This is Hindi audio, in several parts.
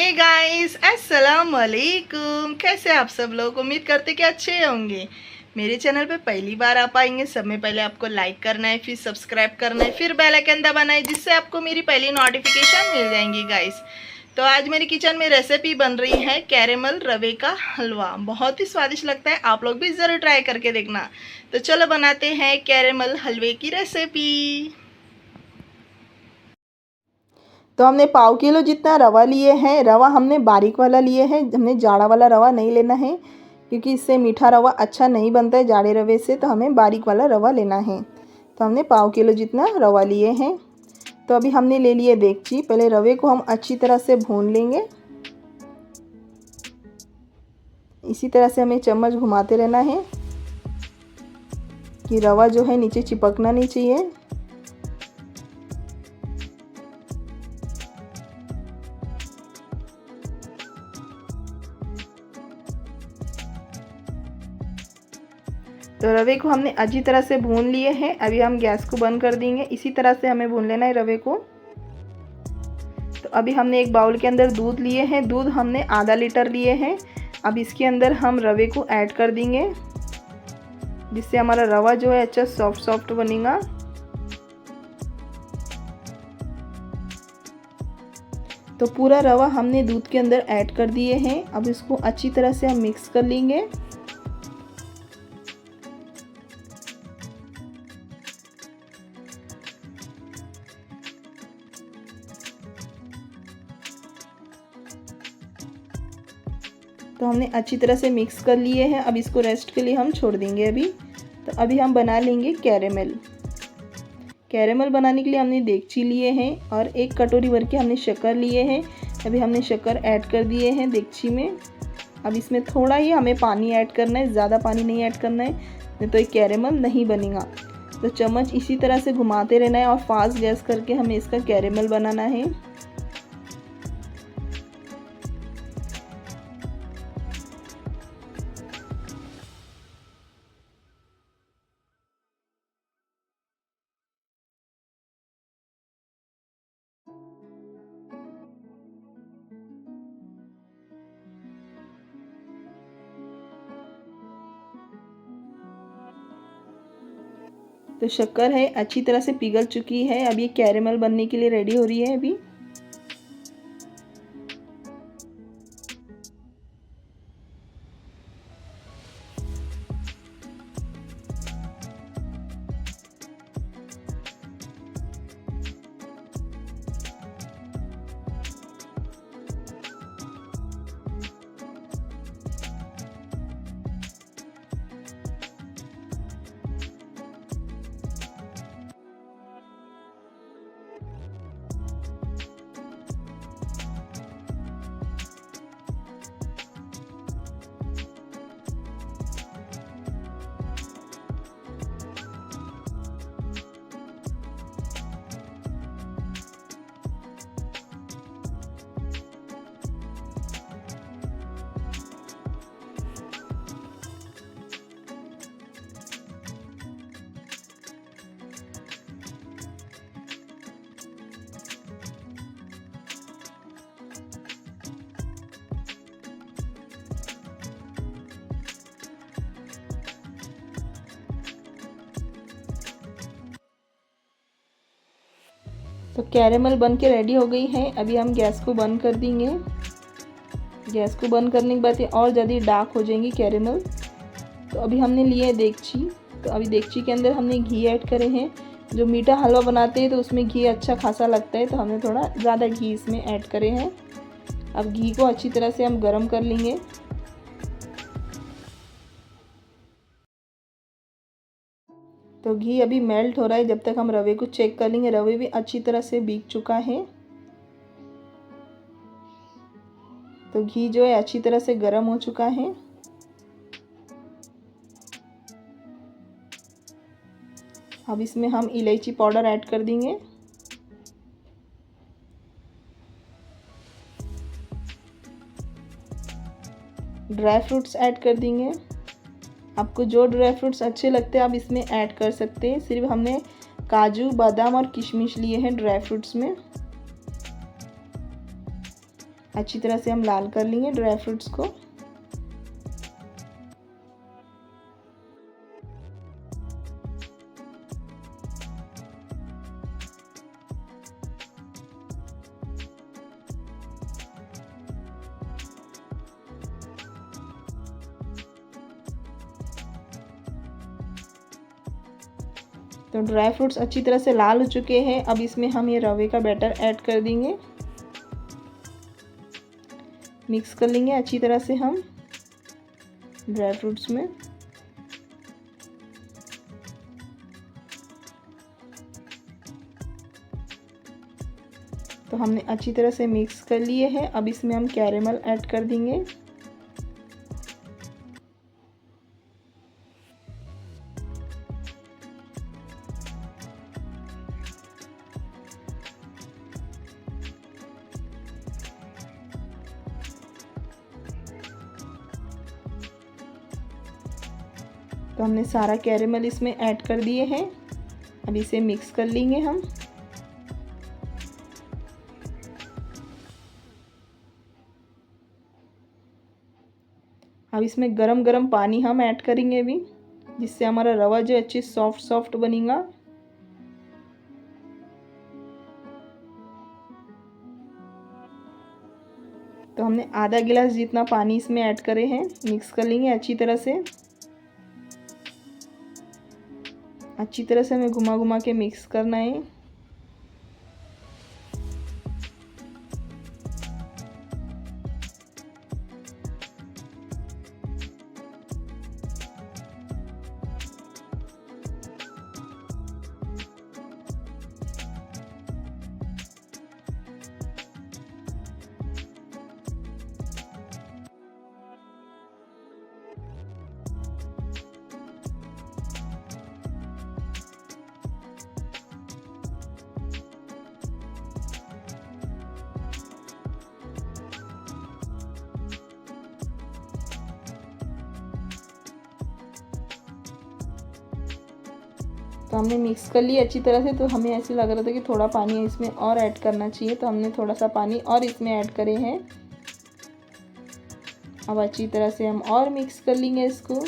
हे गाइस, अस्सलाम वालेकुम। कैसे आप सब लोग? उम्मीद करते कि अच्छे होंगे। मेरे चैनल पे पहली बार आप आएंगे, सब में पहले आपको लाइक करना है, फिर सब्सक्राइब करना है, फिर बेल आइकन दबाना है, जिससे आपको मेरी पहली नोटिफिकेशन मिल जाएंगी गाइस। तो आज मेरी किचन में रेसिपी बन रही है कैरेमल रवे का हलवा। बहुत ही स्वादिष्ट लगता है, आप लोग भी ज़रूर ट्राई करके देखना। तो चलो बनाते हैं कैरेमल हलवे की रेसिपी। तो हमने पाव किलो जितना रवा लिए हैं। रवा हमने बारीक वाला लिए हैं, हमने जाड़ा वाला रवा नहीं लेना है, क्योंकि इससे मीठा रवा अच्छा नहीं बनता है जाड़े रवे से। तो हमें बारीक वाला रवा लेना है। तो हमने पाव किलो जितना रवा लिए हैं। तो अभी हमने ले लिए देगची। पहले रवे को हम अच्छी तरह से भून लेंगे। इसी तरह से हमें चम्मच घुमाते रहना है कि रवा जो है नीचे चिपकना नहीं चाहिए। तो रवे को हमने अच्छी तरह से भून लिए हैं। अभी हम गैस को बंद कर देंगे। इसी तरह से हमें भून लेना है रवे को। तो अभी हमने एक बाउल के अंदर दूध लिए हैं। दूध हमने आधा लीटर लिए हैं। अब इसके अंदर हम रवे को ऐड कर देंगे, जिससे हमारा रवा जो है अच्छा सॉफ्ट बनेगा। तो पूरा रवा हमने दूध के अंदर ऐड कर दिए हैं। अब इसको अच्छी तरह से हम मिक्स कर लेंगे। तो हमने अच्छी तरह से मिक्स कर लिए हैं। अब इसको रेस्ट के लिए हम छोड़ देंगे अभी। तो अभी हम बना लेंगे कैरेमल। कैरेमल बनाने के लिए हमने देगची लिए हैं और एक कटोरी भर के हमने शक्कर लिए हैं। अभी हमने शक्कर ऐड कर दिए हैं देगची में। अब इसमें थोड़ा ही हमें पानी ऐड करना है, ज़्यादा पानी नहीं ऐड करना है, नहीं तो ये कैरेमल नहीं बनेगा। तो चम्मच इसी तरह से घुमाते रहना है और फास्ट गैस करके हमें इसका कैरेमल बनाना है। तो शक्कर है अच्छी तरह से पिघल चुकी है। अब ये कैरेमल बनने के लिए रेडी हो रही है अभी। तो कैरेमल बन के रेडी हो गई है। अभी हम गैस को बंद कर देंगे। गैस को बंद करने के बाद ये और ज़्यादा डार्क हो जाएंगी कैरेमल। तो अभी हमने लिए है देगची। तो अभी देगची के अंदर हमने घी ऐड करे हैं। जो मीठा हलवा बनाते हैं तो उसमें घी अच्छा खासा लगता है, तो हमने थोड़ा ज़्यादा घी इसमें ऐड करे हैं। अब घी को अच्छी तरह से हम गर्म कर लेंगे। तो घी अभी मेल्ट हो रहा है, जब तक हम रवे को चेक कर लेंगे। रवे भी अच्छी तरह से भीग चुका है। तो घी जो है अच्छी तरह से गर्म हो चुका है। अब इसमें हम इलायची पाउडर ऐड कर देंगे। ड्राई फ्रूट्स ऐड कर देंगे। आपको जो ड्राई फ्रूट्स अच्छे लगते हैं आप इसमें ऐड कर सकते हैं। सिर्फ हमने काजू, बादाम और किशमिश लिए हैं ड्राई फ्रूट्स में। अच्छी तरह से हम लाल कर लेंगे ड्राई फ्रूट्स को। तो ड्राई फ्रूट्स अच्छी तरह से लाल हो चुके हैं। अब इसमें हम ये रवे का बैटर ऐड कर देंगे, मिक्स कर लेंगे अच्छी तरह से हम ड्राई फ्रूट्स में। तो हमने अच्छी तरह से मिक्स कर लिए हैं। अब इसमें हम कैरेमल ऐड कर देंगे। तो हमने सारा कैरेमल इसमें ऐड कर दिए हैं। अब इसे मिक्स कर लेंगे हम। अब इसमें गरम गरम पानी हम ऐड करेंगे अभी, जिससे हमारा रवा जो अच्छी सॉफ्ट सॉफ्ट बनेगा। तो हमने आधा गिलास जितना पानी इसमें ऐड करे हैं। मिक्स कर लेंगे अच्छी तरह से। अच्छी तरह से हमें घुमा घुमा के मिक्स करना है। तो हमने मिक्स कर लिया अच्छी तरह से। तो हमें ऐसे लग रहा था कि थोड़ा पानी इसमें और ऐड करना चाहिए, तो हमने थोड़ा सा पानी और इसमें ऐड करे हैं। अब अच्छी तरह से हम और मिक्स कर लेंगे इसको।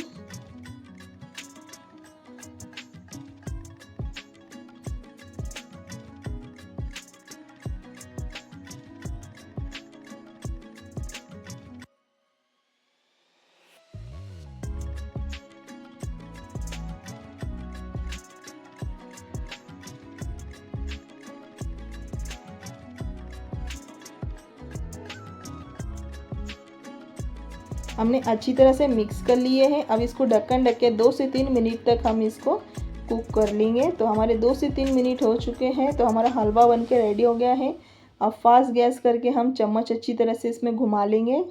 हमने अच्छी तरह से मिक्स कर लिए हैं। अब इसको ढक्कन ढक के 2 से 3 मिनट तक हम इसको कुक कर लेंगे। तो हमारे 2 से 3 मिनट हो चुके हैं। तो हमारा हलवा बन के रेडी हो गया है। अब फास्ट गैस करके हम चम्मच अच्छी तरह से इसमें घुमा लेंगे।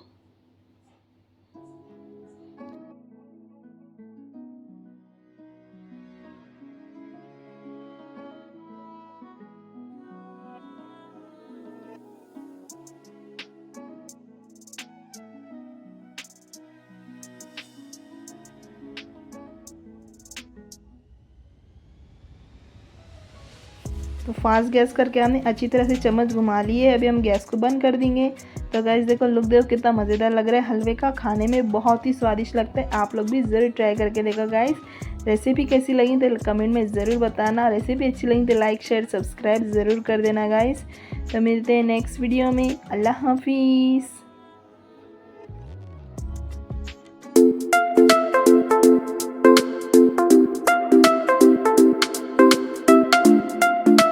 तो फास्ट गैस करके हमने अच्छी तरह से चम्मच घुमा लिए है। अभी हम गैस को बंद कर देंगे। तो गाइस देखो, लुक देखो कितना मज़ेदार लग रहा है हलवे का। खाने में बहुत ही स्वादिष्ट लगता है। आप लोग भी ज़रूर ट्राई करके देखो गाइस। रेसिपी कैसी लगी तो कमेंट में ज़रूर बताना। रेसिपी अच्छी लगी तो लाइक शेयर सब्सक्राइब ज़रूर कर देना गाइस। तो मिलते हैं नेक्स्ट वीडियो में। अल्लाह हाफिज़।